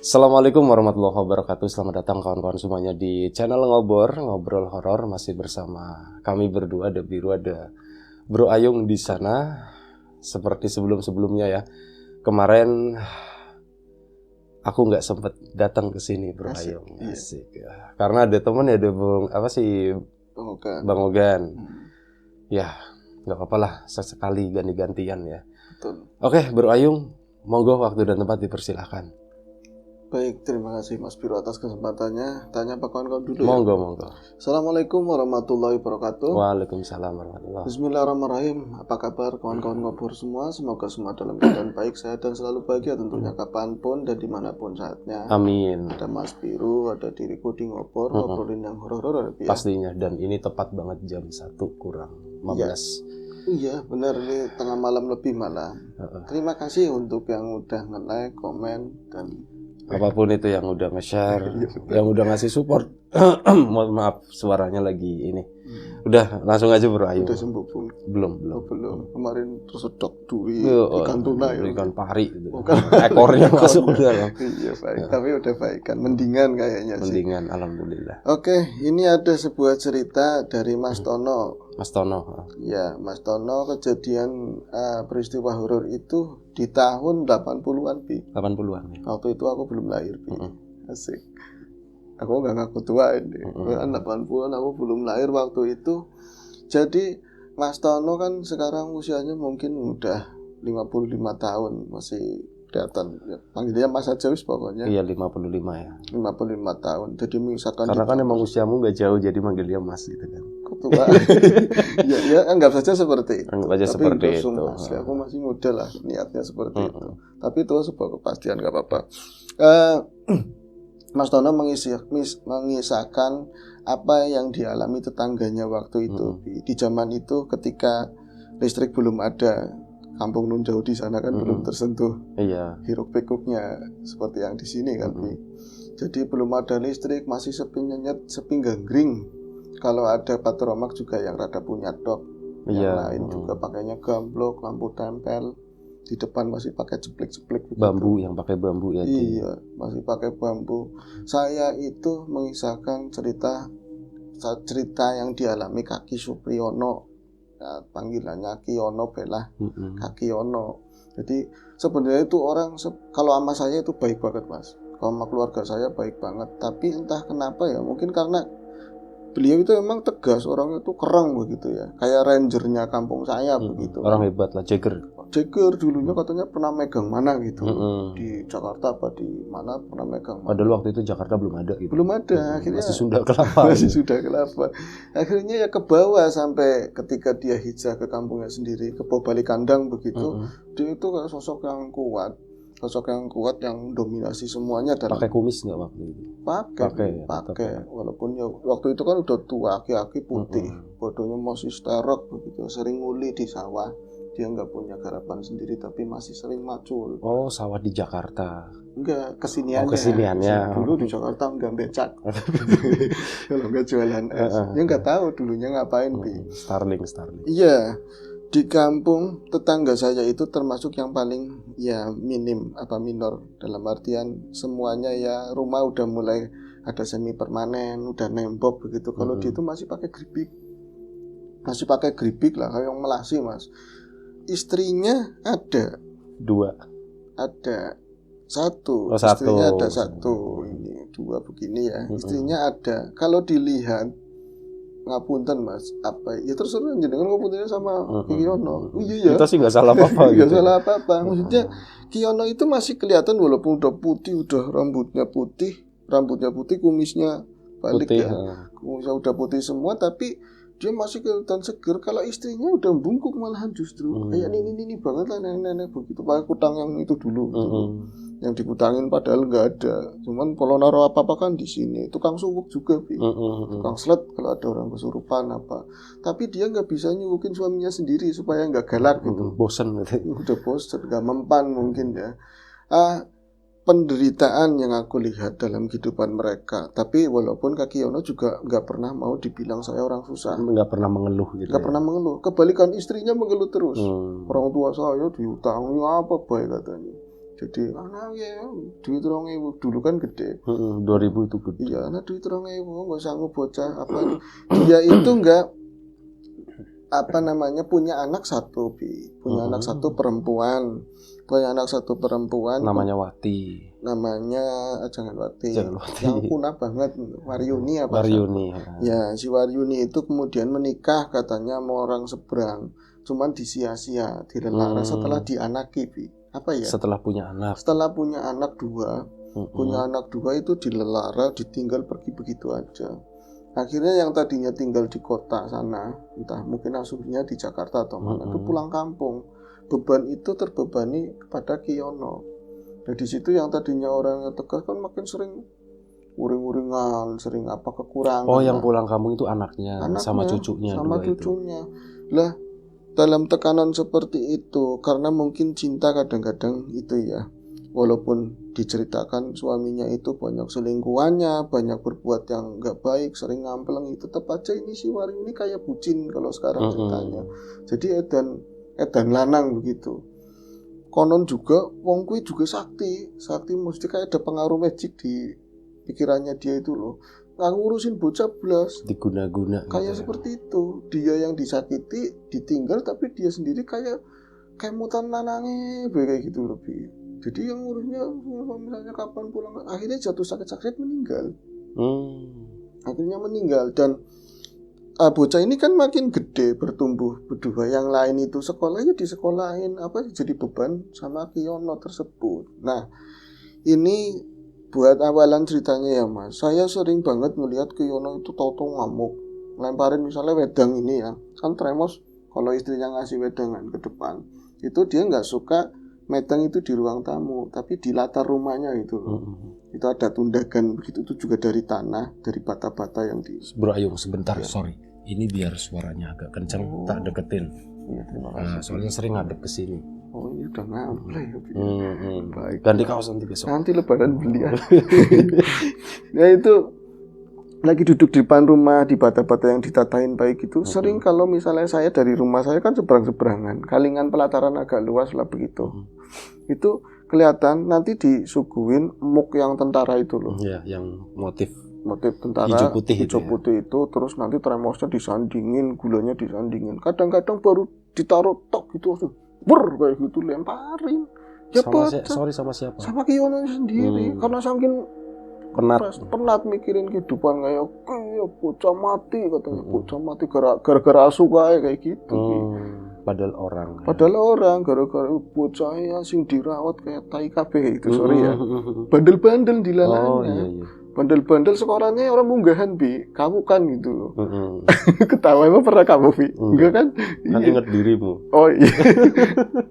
Assalamualaikum warahmatullahi wabarakatuh. Selamat datang kawan-kawan semuanya di channel Ngobrol Horor. Masih bersama kami berdua, ada Biru, ada Bro Ayung di sana. Seperti sebelum-sebelumnya ya. Kemarin aku nggak sempet datang ke sini, Bro Ayung. Asik ya. Karena ada temen ya, ada Bang Ogan. Ya, nggak apa-apa lah, sesekali ganti-gantian ya. Betul. Oke, Bro Ayung, monggo waktu dan tempat dipersilahkan. Baik, terima kasih Mas Biro atas kesempatannya. Tanya Pak kawan-kawan dulu Monggo, ya. monggo. Assalamualaikum warahmatullahi wabarakatuh. Waalaikumsalam warahmatullahi. Bismillahirrahmanirrahim. Apa kabar kawan-kawan ngobrol semua? Semoga semua dalam keadaan baik, sehat dan selalu bahagia tentunya kapanpun dan dimanapun saatnya. Amin. Ada Mas Biro, ada diriku di ngobrolin yang horor-horor ya. Pastinya, dan ini tepat banget jam 1 kurang 15. Iya, benar, ini tengah malam lebih malah. Terima kasih untuk yang udah nge-like, komen, dan apapun itu yang udah nge-share, yang udah ngasih support. Mohon maaf suaranya lagi ini. Udah langsung aja Bro Ayu. Udah sembuh pun? Belum. Kemarin tersedot duit ikan tuna ya. Ikan pari itu. Ekornya masuk ke dalam. Iya baik, tapi udah baik kan. Mendingan kayaknya sih. Mendingan, alhamdulillah. Oke, ini ada sebuah cerita dari Mas Tono. Mas Tono. Ya, Mas Tono, kejadian peristiwa horor itu di tahun 80-an, Bi. 80-an ya. Waktu itu aku belum lahir, Bi. Asik. Aku gak ngaku tua ini. 80-an aku belum lahir waktu itu. Jadi Mas Tono kan sekarang usianya mungkin udah 55 tahun. Masih kelihatan ya, panggilnya Mas aja wis pokoknya. Iya, 55 ya. 55 tahun. Jadi misalkan karena kan emang usiamu gak jauh, jadi manggil dia Mas gitu kan. Tua. ya anggap saja seperti itu. Anggap aja tapi seperti itu. Mas, aku masih muda lah, niatnya seperti itu. Tapi itu sebuah kepastian, gak apa-apa. Mas Tono mengisahkan apa yang dialami tetangganya waktu itu. Di zaman itu ketika listrik belum ada, kampung nun jauh di sana kan belum tersentuh. Iya. Hiruk pikuknya seperti yang di sini kan. Jadi belum ada listrik, masih sepi nyenyet, sepi ganggring. Kalau ada patromak juga yang rada punya dok. Yang lain juga pakainya gamblok, lampu tempel. Di depan masih pakai jeplek-jeplek begitu. Bambu, yang pakai bambu ya. Iya, masih pakai bambu. Saya itu mengisahkan cerita yang dialami Kaki Supriyono. Ya, panggilannya Kiyono Bella. Kaki Yono. Jadi sebenarnya itu orang, kalau sama saya itu baik banget Mas. Kalau sama keluarga saya baik banget. Tapi entah kenapa ya, mungkin karena beliau itu emang tegas, orangnya itu kereng begitu ya. Kayak rangernya kampung saya begitu. Orang hebat lah, Jagger dulunya katanya pernah megang mana gitu. Di Jakarta apa di mana pernah megang mana. Padahal waktu itu Jakarta belum ada gitu. Belum ada, akhirnya masih Sunda Kelapa. Sunda Kelapa. Akhirnya ya ke bawah sampai ketika dia hijrah ke kampungnya sendiri, ke Balik Kandang begitu. Dia itu kayak sosok yang kuat yang dominasi semuanya. Pakai kumis nggak waktu itu? Pakai. Walaupun ya waktu itu kan udah tua, aki-aki putih, bodohnya masih sterok begitu, sering nguli di sawah. Dia nggak punya garapan sendiri tapi masih sering macul. Oh, sawah di Jakarta? Enggak, kesiniannya. Kesiniannya. Dulu di Jakarta nggak becak. Kalau nggak jualan es. Dia nggak tahu dulunya ngapain, Bi. Starling. Iya. Di kampung tetangga saya itu termasuk yang paling ya minor, dalam artian semuanya ya rumah udah mulai ada semi permanen, udah nembok begitu. Kalau dia itu masih pakai geribik lah, kayak yang melasi Mas. Istrinya ada 2, ada 1. Istrinya ada 1, ini 2 begini ya. Istrinya ada. Kalau dilihat ngapunten Mas, apa ya terserah jenengan ngapuntennya sama Kiyono. Iya ya. Kita sih nggak salah apa-apa. Nggak salah apa-apa. Maksudnya Kiyono itu masih kelihatan walaupun udah putih, udah rambutnya putih, kumisnya balik putih, ya. Kumisnya udah putih semua, tapi dia masih kelihatan seger. Kalau istrinya udah bungkuk malahan justru. Kayak ini banget lah nenek-nenek begitu. Pakai kutang yang itu dulu. Yang dikutangin padahal nggak ada. Cuman kalau naruh apa-apa kan di sini. Tukang suwuk juga, tukang slet kalau ada orang kesurupan apa. Tapi dia nggak bisa nyuwukin suaminya sendiri supaya nggak galak gitu. Bosen gitu. Udah bosen, nggak mempan mungkin ya. Penderitaan yang aku lihat dalam kehidupan mereka. Tapi walaupun Kaki Yono juga nggak pernah mau dibilang saya orang susah. Nggak pernah mengeluh gitu. Nggak pernah mengeluh. Kebalikan istrinya mengeluh terus. Orang tua saya diutangi apa baik katanya. Jadi anak ya duit 2.000 dulu kan gede. 2.000 itu gede. Iya, anak duit 2.000 nggak sanggup bocah apa nih. Dia itu nggak apa namanya punya anak satu, punya anak satu perempuan. Punya anak satu perempuan. Namanya Wati. Namanya jangan Wati. Yang punah banget, Waryuni apa? Waryuni. Ya, si Waryuni itu kemudian menikah katanya sama orang seberang. Cuman disia-sia, dilarang setelah dianaki, apa ya? Setelah punya anak. Setelah punya anak dua. Punya anak dua itu dilarang, ditinggal pergi begitu aja. Akhirnya yang tadinya tinggal di kota sana, entah mungkin asumsinya di Jakarta atau mana, itu pulang kampung. Beban itu terbebani kepada Kiyono. Nah di situ yang tadinya orangnya tegas kan makin sering uring-uringan, sering apa kekurangan. Oh, yang pulang kampung itu anaknya sama cucunya. Sama cucunya. Lah dalam tekanan seperti itu, karena mungkin cinta kadang-kadang itu ya. Walaupun diceritakan suaminya itu banyak selingkuhannya, banyak berbuat yang nggak baik, sering ngampeleng, tetap aja ini si Wari ini kayak bucin kalau sekarang ceritanya. Jadi edan lanang begitu. Konon juga wong kuwi juga sakti mesti kayak ada pengaruh magic di pikirannya dia itu loh. Nggak ngurusin bocah blas, diguna-guna kayak gitu. Seperti itu. Dia yang disakiti, ditinggal, tapi dia sendiri kayak mutan lanange kayak gitu lebih. Jadi yang ngurusnya misalnya kapan pulang, akhirnya jatuh sakit-sakit meninggal. Akhirnya meninggal dan bocah ini kan makin gede bertumbuh berdua. Yang lain itu sekolahnya disekolahin apa jadi beban sama Kiyono tersebut. Nah ini buat awalan ceritanya ya Mas. Saya sering banget ngelihat Kiyono itu tahu-tahu ngamuk, lemparin misalnya wedang ini ya. Kan tremos kalau istrinya ngasih wedangan ke depan, itu dia nggak suka medang itu di ruang tamu, tapi di latar rumahnya itu itu ada tundagan begitu, itu juga dari tanah, dari bata-bata yang di. Bro Ayung sebentar, sorry, ini biar suaranya agak kencang, tak deketin. Iya, terima kasih. Soalnya sering ngadep ke sini. Oh ini udah ngampleh ya. Baik. Ganti kaos nanti besok. Nanti lebaran beli ya. Ya itu lagi duduk di depan rumah di bata-bata yang ditatain baik itu. Sering kalau misalnya saya dari rumah saya kan seberang-seberangan, kalingan pelataran agak luas lah begitu. Itu kelihatan nanti disuguhin muk yang tentara itu loh. Iya, yang motif tentara hijau putih itu, terus nanti tremosnya disandingin, gulanya disandingin. Kadang-kadang baru ditaruh tok gitu langsung kayak gitu lemparin. Ya sama siapa? Sama Kiyono sendiri karena saking penat mikirin kehidupan kayak bocah mati katanya. Bocah mati gara-gara asu kayak gitu. Padahal orang gara-gara bocah sing dirawat kayak tai kabeh itu, sorry ya. Bandel-bandel dilalanya. Iya. Bandel-bandel sekolahnya orang munggahan kamu kan gitu loh. Ketawa emang pernah kamu enggak kan? Kan ingat dirimu. Oh iya.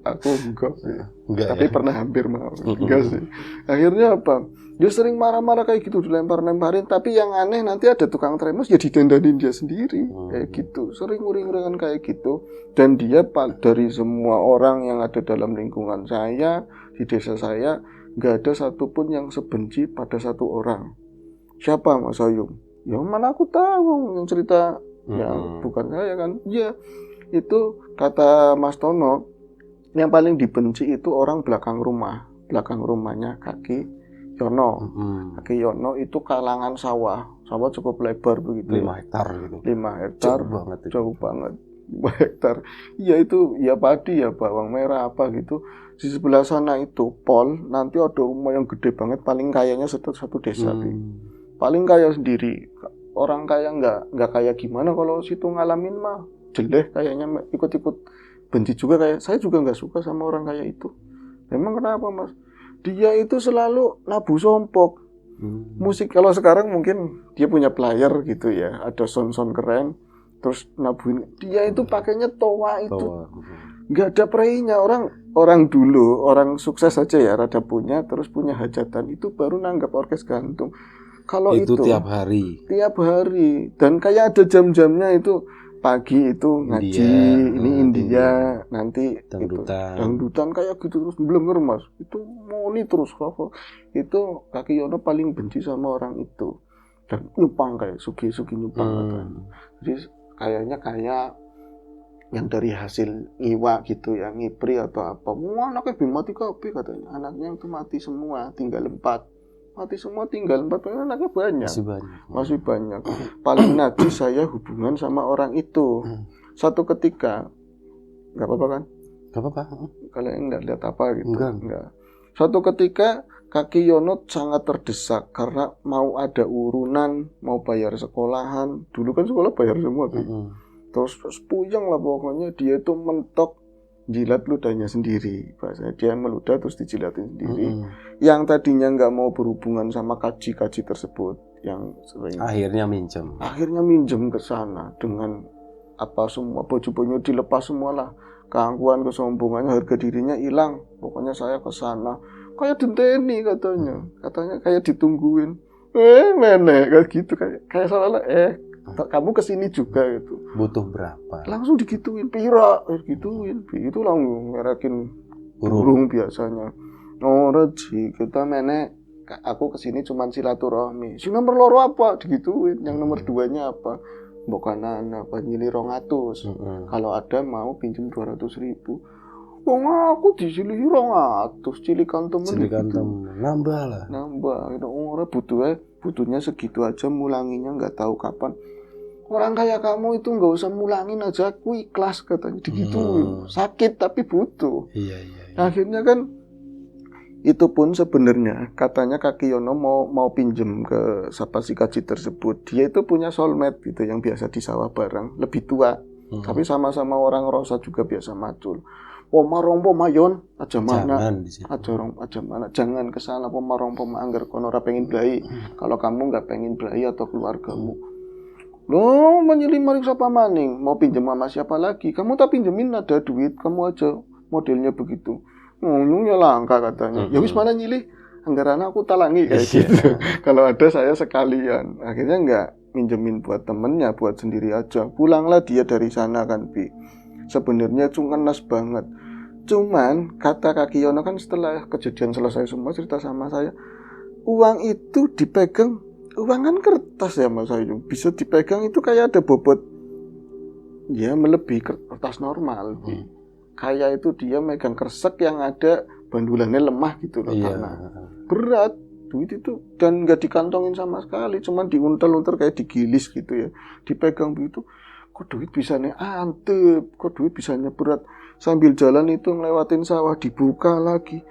Aku enggak tapi ya? Pernah hampir mau. Enggak sih. Akhirnya apa? Dia sering marah-marah kayak gitu, dilempar-lemparin. Tapi yang aneh nanti ada tukang tremos ya didandanin dia sendiri kayak gitu. Sering uring-uringan kayak gitu. Dan dia dari semua orang yang ada dalam lingkungan saya di desa saya, nggak ada satupun yang sebenci pada satu orang. Siapa Mas Ayung? Ya mana aku tahu yang cerita yang bukan saya kan. Ya itu kata Mas Tono, yang paling dibenci itu orang belakang rumahnya kaki Yono. Kaki Yono itu kalangan sawah cukup lebar begitu. 5 hektar gitu. 5 hektar. Jauh banget. 5 hektar. Iya itu ya padi ya bawang merah apa gitu. Di sebelah sana itu pol, nanti ada rumah yang gede banget, paling kayanya satu desa. Paling kaya sendiri. Orang kaya nggak kaya gimana kalau situ ngalamin mah jelek kayaknya, ikut-ikut benci juga. Kayak saya juga nggak suka sama orang kaya itu. Memang kenapa Mas? Dia itu selalu nabu sompok. Musik kalau sekarang mungkin dia punya player gitu ya, ada sound keren, terus nabuin. Dia itu pakainya toa itu. Nggak ada prainya. Orang dulu, orang sukses aja ya, rada punya, terus punya hajatan, itu baru nanggap orkes gantung. Kalau itu tiap hari, dan kayak ada jam-jamnya itu. Pagi itu ngaji, ini India, nanti dangdutan kayak gitu terus blenger Mas. Itu moni terus itu Kaki Yono paling benci sama orang itu. Dan nyupang kayak sugi nyupang. Jadi kayaknya kayak yang dari hasil ngiwa gitu ya, ngipri atau apa. Wah, anaknya mati kabeh katanya. Anaknya itu mati semua, tinggal 4. Mati semua tinggal 4, anaknya banyak. Masih banyak. Paling najis saya hubungan sama orang itu. Satu ketika, nggak apa-apa kan? Nggak apa-apa. Kalian nggak lihat apa gitu? Enggak. Suatu ketika Kaki Yono sangat terdesak karena mau ada urunan, mau bayar sekolahan. Dulu kan sekolah bayar semua tuh. Terus puyeng lah pokoknya, dia itu mentok jilat ludahnya sendiri. Bahasanya dia meludah terus dijilatin sendiri. Yang tadinya nggak mau berhubungan sama kaji-kaji tersebut, yang sering akhirnya minjem ke sana dengan apa semua baju-bajunya dilepas semualah, keangkuhan, kesombongannya, harga dirinya hilang. Pokoknya saya ke sana kayak denteni katanya kayak ditungguin. Menek kayak gitu, kayak seolah kamu kesini juga gitu. Butuh berapa? Langsung digituin, pira, gituin. Itu langsung ngerakin burung biasanya. Reji, kita menek, aku kesini cuman silaturahmi. Si nomor loro apa? Digituin. Yang nomor 2-nya apa? Mbok kanan apa nyili 200. Kalau ada mau pinjem 200.000. Wong aku disilihi 200, cilikan temen nambah itu orang butuhnya segitu aja, mulanginya nggak tahu kapan. Orang kayak kamu itu nggak usah mulangin aja, aku ikhlas katanya, digituin. Sakit tapi butuh. Iya. Akhirnya kan itu pun sebenarnya katanya Kaki Yono mau pinjem ke siapa si kaji tersebut. Dia itu punya soulmate gitu yang biasa di sawah bareng, lebih tua. Tapi sama-sama orang Rosa juga biasa macul. Pomarompo mayon aja mana, aja mana, jangan kesana pomarompo anggar kono ora pengen blai. Kalau kamu nggak pengen blai atau keluargamu, lo menyelimaring siapa maning, mau pinjam sama siapa lagi? Kamu tak pinjemin ada duit, kamu aja modelnya begitu. Ya langka katanya. Ya wis mana nyilih, anggaran aku talangi kayak gitu. Kalau ada saya sekalian. Akhirnya nggak minjemin buat temennya, buat sendiri aja. Pulanglah dia dari sana kan, Bi. Sebenarnya cungenas banget. Cuman kata Kaki Yono kan setelah kejadian selesai semua cerita sama saya, uang itu dipegang, uang kan kertas ya Mas Ayu, bisa dipegang itu kayak ada bobot, ya melebihi kertas normal. Kayak itu dia megang kresek yang ada bandulannya lemah gitu loh, tanah berat duit itu, dan nggak dikantongin sama sekali, cuman diuntel-untel kayak digilis gitu ya, dipegang begitu. Kok duit bisanya antep, kok duit bisanya berat. Sambil jalan itu ngelewatin sawah, dibuka lagi,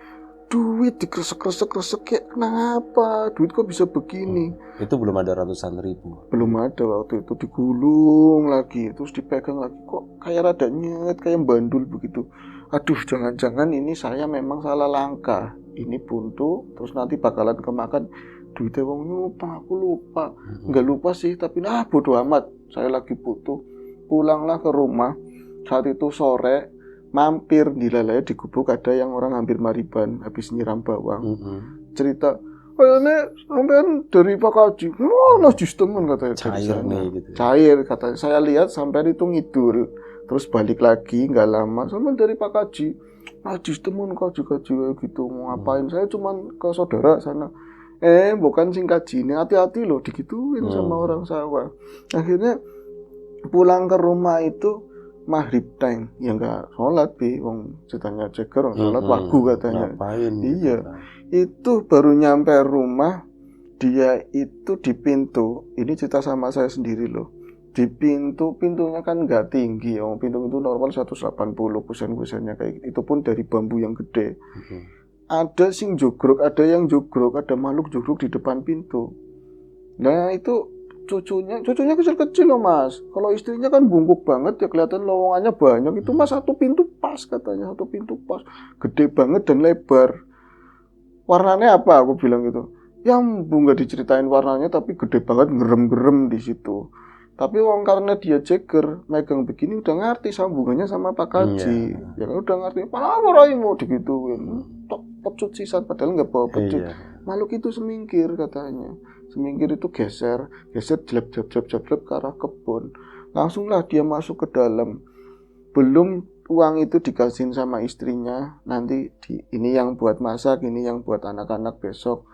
duit dikresek-kresek kayak kenapa? Duit kok bisa begini? Itu belum ada ratusan ribu. Belum ada waktu itu, digulung lagi, terus dipegang lagi, kok kayak rada nyet, kayak bandul begitu. Aduh, jangan-jangan ini saya memang salah langkah. Ini buntu, terus nanti bakalan kemakan duitnya wong nyumpah, aku lupa. Enggak lupa sih, tapi bodo amat. Saya lagi butuh. Pulanglah ke rumah. Saat itu sore, mampir di Lalaya di gubuk ada yang orang hampir mariban habis nyiram bawang. Cerita, kayaknya sampean dari Pak Haji, najis temen katanya. Cair nih gitu. Cair katanya. Saya lihat sampean itu ngidul. Terus balik lagi nggak lama, sampean dari Pak Haji, najis temen kaji gitu. Mau ngapain? Saya cuman ke saudara sana. Bukan sing kaji ini, hati-hati loh, digituin sama orang sawah. Akhirnya pulang ke rumah itu maghrib time, ya nggak sholat wong ceritanya ceker, sholat wagu katanya. Ngapain? Iya, itu baru nyampe rumah, dia itu di pintu. Ini cerita sama saya sendiri loh. Di pintunya kan nggak tinggi, pintu itu normal 180 kusen-kusennya kayak gitu. Itu pun dari bambu yang gede. Ada sing jogrok, ada yang jogrok, ada makhluk jogrok di depan pintu. Nah itu cucunya kecil-kecil loh Mas. Kalau istrinya kan bungkuk banget ya, kelihatan lowongannya banyak. Itu Mas satu pintu pas katanya, satu pintu pas, gede banget dan lebar. Warnanya apa? Aku bilang gitu. Ya nggak diceritain warnanya, tapi gede banget, ngerem-gerem di situ. Tapi wong karena dia ceker, megang begini udah ngerti sambungannya sama Pak Kaji. Ya kan udah ngerti. Apa raimu digituin. Pecut sisan padahal nggak bawa pecut. Makhluk itu semingkir katanya. Semingkir itu geser jelek ke arah kebun. Langsunglah dia masuk ke dalam. Belum uang itu dikasihin sama istrinya, nanti ini yang buat masak, ini yang buat anak-anak besok.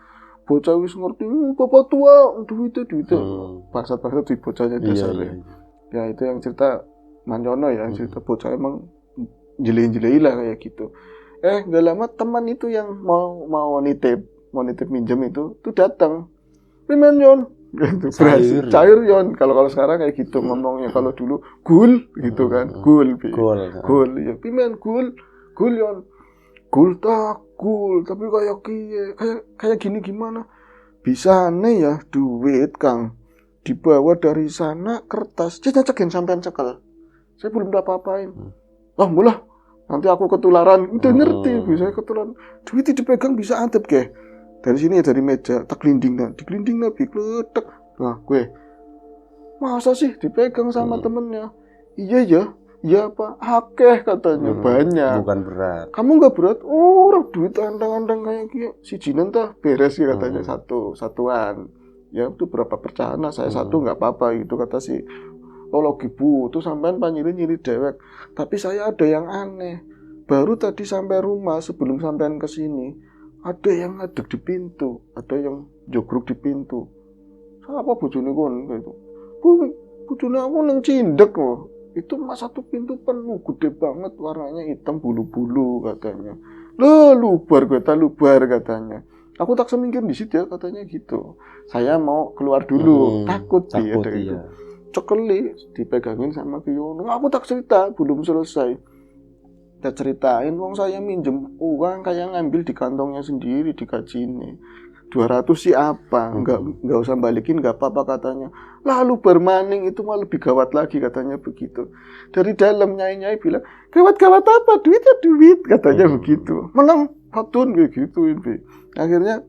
Bocah wis ngerti, bapak tua, duit. Bangsat di bocahnya dasarnya. Ya itu yang cerita Manyono ya, cerita bocah emang jeli-jeli lah kayak gitu. Nggak lama teman itu yang mau nitip minjem itu tuh datang. Pimen Yon, gitu. Berhasil cair Yon. Kalau sekarang kayak gitu ngomongnya, kalau dulu gul gitu kan, gul ya. Pimen gul Yon, gul tapi kayak gini gimana? Bisa nih ya duit Kang, dibawa dari sana kertas, cekin sampean cekel. Saya belum apa-apain. Oh mulah, nanti aku ketularan. Udah ngerti, bisa ketularan. Duit dipegang bisa antep ke. Dari sini ya, dari meja, tak gelinding nabi, kletek. Nah gue, masa sih dipegang sama temennya? Iya apa? Akeh katanya, banyak. Bukan berat. Kamu nggak berat? Oh, duit andang-andang kayak gitu. Si Jinan tuh beres ya katanya, satuan. Ya itu berapa percana, saya satu nggak apa-apa gitu kata si. Oh lagi butuh sampean nyiri dewek. Tapi saya ada yang aneh. Baru tadi sampai rumah sebelum sampean ke sini, ada yang ngadeg di pintu, ada yang jogrok di pintu. Siapa bojone kon gitu. Bojone aku nang cindek loh. Itu satu pintu penuh gede banget, warnanya hitam bulu-bulu katanya. Lubar katanya. Aku tak semingkir di situ ya katanya gitu. Saya mau keluar dulu, takut dia dari itu. Cekeli dipegangin sama Kiyono. Aku tak cerita, belum selesai. Kita ceritain, wong saya minjem uang kayak ngambil di kantongnya sendiri, digaji ini 200 sih apa, nggak usah balikin, nggak apa-apa katanya. Lalu bermaning itu malah lebih gawat lagi katanya begitu. Dari dalam nyai bilang, gawat apa, duit ya duit katanya begitu. Menang patun kayak gitu ini. Akhirnya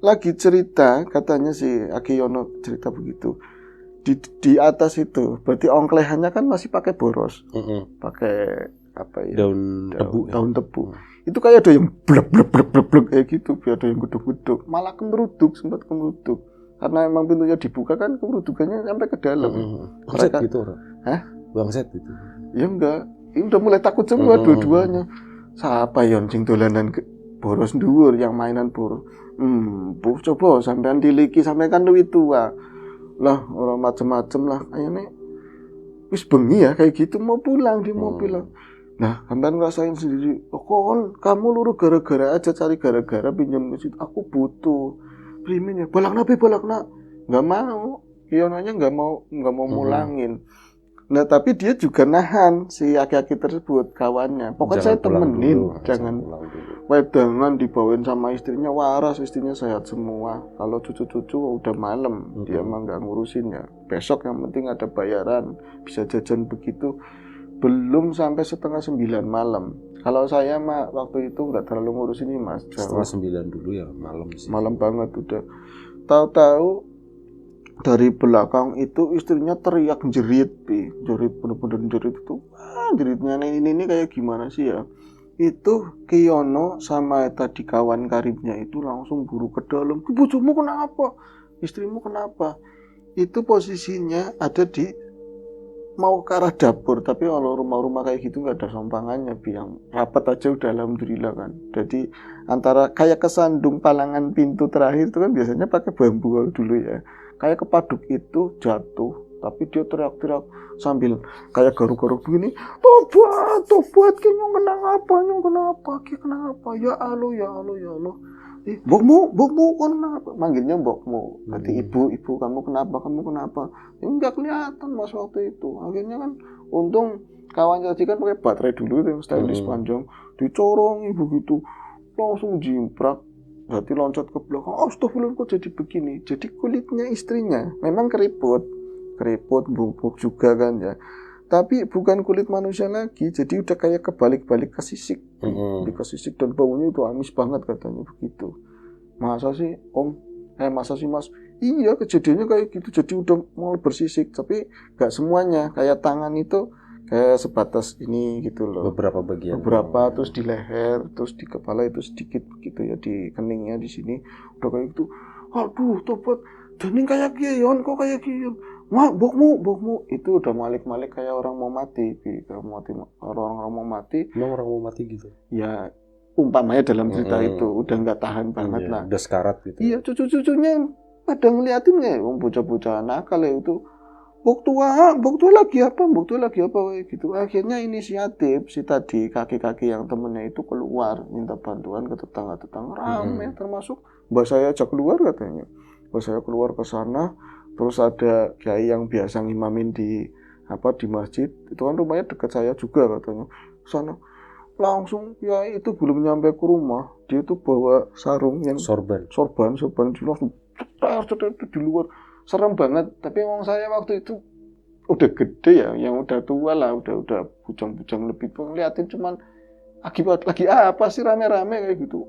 lagi cerita, katanya si Akiyono cerita begitu. Di atas itu, berarti ongklehannya kan masih pakai boros, pakai apa ya? Daun tebu. Itu kayak ada yang blek kayak gitu, biar ada yang geduk-geduk, malah sempat kemeruduk. Karena emang pintunya dibuka kan kemerudukannya sampai ke dalam. Bangset gitu orang. Hah? Bangset gitu. Ya enggak, ini udah mulai takut semua dua-duanya. Siapa yang dolanan boros dhuwur, yang mainan boros. Coba sampean diliki sampai kan duit tua. Lah orang macem-macem lah kayaknya wis bengi ya kayak gitu, mau pulang di mobil lah. Nah sampean ngerasain sendiri, kamu luruh gara-gara aja, cari gara-gara pinjam ke situ. Aku butuh primin ya, balak nak nggak mau, Kionanya nggak mau mulangin. Nah tapi dia juga nahan si aki-aki tersebut, kawannya. Pokoknya saya temenin, jangan wedangan dibawain sama istrinya, waras, istrinya sehat semua. Kalau cucu-cucu udah malam, dia emang nggak ngurusin ya. Besok yang penting ada bayaran, bisa jajan begitu. Belum sampai 8:30 malam. Kalau saya mah waktu itu nggak terlalu ngurusin ini mas. 8:30 dulu ya, malam sih. Malam banget udah. Tahu-tahu dari belakang itu istrinya teriak jerit bener-bener jerit itu. Jeritnya ini kayak gimana sih ya? Itu Kiyono sama tadi kawan karibnya itu langsung buru ke dalam. Bojomu kenapa? Istrimu kenapa? Itu posisinya ada di mau ke arah dapur, tapi kalau rumah-rumah kayak gitu nggak ada sompangannya, yang rapat aja udah alhamdulillah kan. Jadi antara kayak kesandung palangan pintu terakhir itu kan biasanya pakai bambu dulu ya. Kayak kepaduk itu jatuh, tapi dia teriak-teriak sambil kayak garuk-garuk begini, tobat, nyong kenapa, ya Allah. Mbokmu kenapa? Manggilnya mbokmu. Berarti ibu kamu kenapa? Enggak kelihatan mas waktu itu. Akhirnya kan untung kawan tadi kan pakai baterai dulu yang stylish panjang, dicorong ibu gitu, langsung jimprak. Berarti loncat ke belakang. Astagfirullah kok jadi begini. Jadi kulitnya istrinya memang keriput, bubuk juga kan ya. Tapi bukan kulit manusia lagi, jadi udah kayak kebalik-balik ke sisik. Ke sisik dan baunya itu amis banget katanya begitu. Masa sih om? Masa sih mas? Iya kejadiannya kayak gitu, jadi udah mau bersisik. Tapi gak semuanya, kayak tangan itu kayak sebatas ini gitu loh. Beberapa bagian. Terus di leher, terus di kepala itu sedikit gitu ya, di keningnya di sini. Udah kayak gitu. Aduh tobat, Daning kayak Kiyon, kok kayak Kiyon? Bokmu itu udah malik-malik kayak orang mau mati, orang mau mati. Emang orang mau mati gitu? Ya, umpamanya dalam cerita itu udah nggak tahan banget lah. Udah sekarat gitu. Iya, cucu-cucunya pada ngeliatin nggak, bocah-bocah nakal ya itu. Bok tua lagi apa kayak gitu. Akhirnya inisiatif si tadi kakek-kakek yang temennya itu keluar minta bantuan ke tetangga-tetangga rame, termasuk mbak saya ajak keluar katanya. Mbak saya keluar ke sana, terus ada kiai yang biasa ngimamin di masjid, itu kan rumahnya dekat saya juga katanya. Sana langsung kiai itu belum nyampe ke rumah, dia itu bawa sarung yang sorban dia langsung cetar di luar. Serem banget, tapi emang saya waktu itu udah gede ya, yang udah tua lah, udah bujang-bujang lebih tua, ngeliatin cuman akibat lagi apa sih rame-rame kayak gitu.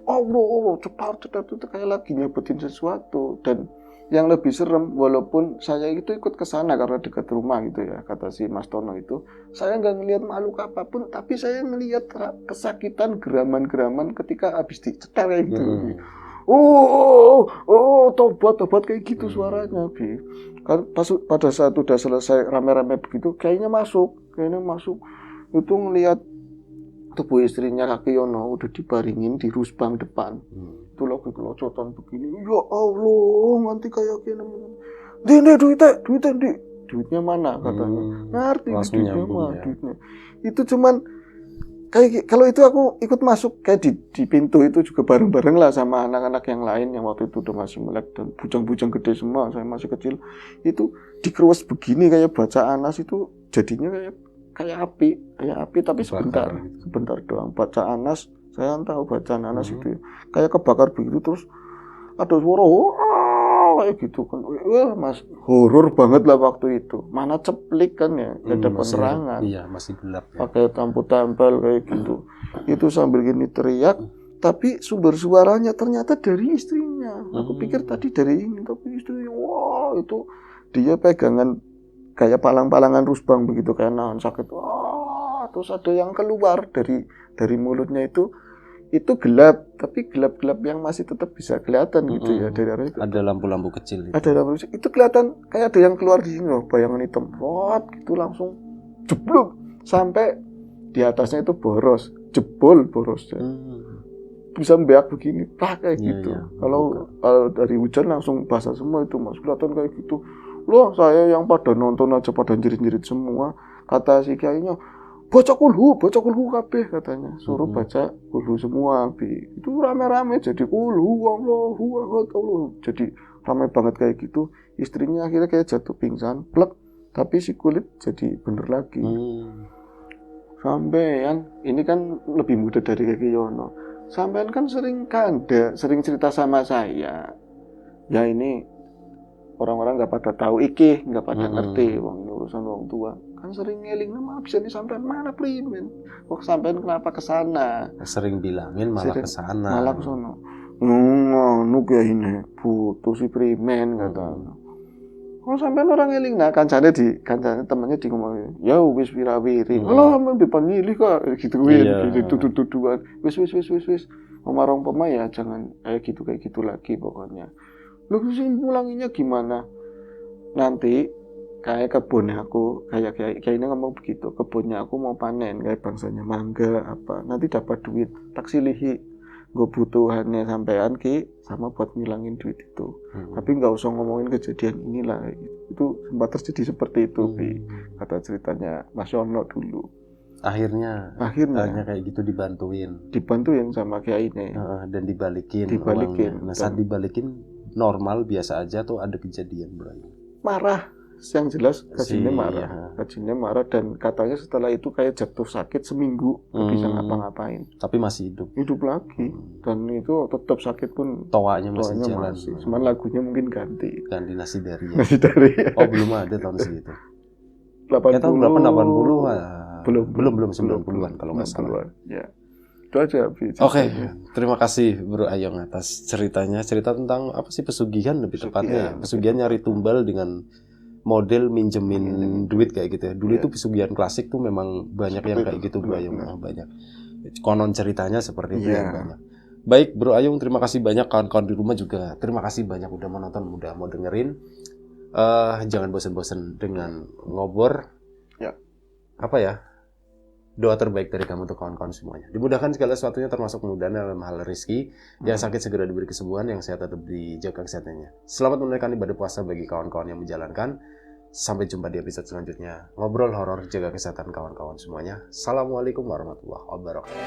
Allah, cetar itu kayak lagi nyebutin sesuatu. Dan yang lebih serem, walaupun saya itu ikut ke sana karena dekat rumah gitu ya, kata si Mas Tono itu, saya nggak ngelihat makhluk apapun, tapi saya ngelihat kesakitan geraman-geraman ketika habis dicetar kayak gitu. Tobat kayak gitu suaranya, Bi. Kan pada saat udah selesai rame-rame begitu, kayaknya masuk. Itu ngelihat tubuh istrinya Kaki Yono udah dibaringin di rusbang depan. Itu lagi kelocotan begini. Ya Allah, nanti kayak gini. Duitnya mana katanya. Ngerti duitnya mana duitnya. Itu cuman kayak kalau itu aku ikut masuk kayak di pintu itu juga bareng-bareng lah sama anak-anak yang lain yang waktu itu udah masih melek dan bujang-bujang gede semua, saya masih kecil. Itu dikeruas begini kayak baca Anas itu jadinya kayak api tapi sebentar doang. Baca Anas, saya tahu bacaan Anas itu kayak kebakar begitu, terus ada suara kayak gitu kan. Wah, Mas, horor banget lah waktu itu. Mana ceplik kan ya, ada penerangan. Iya, masih gelap ya. Pakai lampu tempel kayak gitu. Itu sambil gini teriak, tapi sumber suaranya ternyata dari istrinya. Aku pikir tadi dari ini, tapi istrinya, wah, itu dia pegangan kayak palang-palangan rusbang begitu, kayak nahan sakit. Wah, terus ada yang keluar dari mulutnya itu gelap, tapi gelap-gelap yang masih tetap bisa kelihatan gitu ya dari arah itu. Ada lampu-lampu kecil. Ada lampu kecil. Itu kelihatan kayak ada yang keluar di sini loh, bayangan hitam. Wah, gitu langsung jeblok sampai di atasnya itu jebol boros. Bisa beak begini, kayak gitu. Kalau dari hujan langsung basah semua itu, Mas. Kelihatan kayak gitu. Loh, saya yang pada nonton aja pada jerit-jerit semua. Kata si kiainya, baca kulhu kabeh katanya, suruh baca kulhu semua, Bi. Itu rame-rame jadi kulhu Allahu akbar, jadi rame banget kayak gitu. Istrinya akhirnya kayak jatuh pingsan, plek, tapi si kulit jadi bener lagi. Sampean ini kan lebih muda dari Kaki Yono. Sampean kan sering cerita sama saya. Ya ini orang-orang nggak pada tahu nggak pada ngerti wong ini urusan wong tua. Kan sering ngeling nama bisa disampaikan mana primen. Kok sampean kenapa kesana? Sering bilangin malah kesana. Malah kesana. Nuk ya ini butuh si primen katanya. Kok sampean orang ngeling kancane temannya di ngomong. Ya wis wirawiri. Lah men dipanggil kok gituin tuduh-tuduhan. Wis. Omarong pema ya jangan kayak gitu lagi pokoknya. Lu sih pulanginya gimana? Nanti kayak kebunnya aku kayak ini ngomong begitu, kebunnya aku mau panen kayak bangsanya mangga apa, nanti dapat duit tak silihi gue butuhannya sampean ki sama buat ngilangin duit itu. Tapi nggak usah ngomongin kejadian inilah, itu sempat terjadi seperti itu, kata ceritanya Mas Yono dulu. Akhirnya kayak gitu dibantuin sama kiai ini dan dibalikin. Nah, saat dibalikin normal biasa aja tuh ada kejadian bro. Marah, yang jelas Kajinya marah dan katanya setelah itu kayak jatuh sakit seminggu, nggak bisa ngapa-ngapain. Tapi masih hidup lagi dan itu tetap sakit pun toanya masih jalan. Cuman lagunya mungkin ganti Nasi Dari. Oh belum ada tahun segitu. 80 belum 90-an kalau nggak salah. Ya. Itu aja. Oke, terima kasih Bro Ayong atas ceritanya. Cerita tentang apa sih pesugihan lebih tepatnya. Pesugihan nyari tumbal dengan model minjemin duit kayak gitu ya. Dulu itu pesugihan klasik tuh memang banyak yang kayak gitu Bro Ayong, banyak. Konon ceritanya seperti itu yang banyak. Baik Bro Ayong, terima kasih banyak. Kawan-kawan di rumah juga terima kasih banyak udah menonton, udah mau dengerin. Jangan bosan-bosan dengan ngobor. Ya. Apa ya? Doa terbaik dari kamu untuk kawan-kawan semuanya. Dimudahkan segala sesuatunya termasuk kemudahan dalam hal rezeki. Yang sakit segera diberi kesembuhan, yang sehat tetap dijaga kesehatannya. Selamat menunaikan ibadah puasa bagi kawan-kawan yang menjalankan. Sampai jumpa di episode selanjutnya. Ngobrol horor, jaga kesehatan kawan-kawan semuanya. Assalamualaikum warahmatullahi wabarakatuh.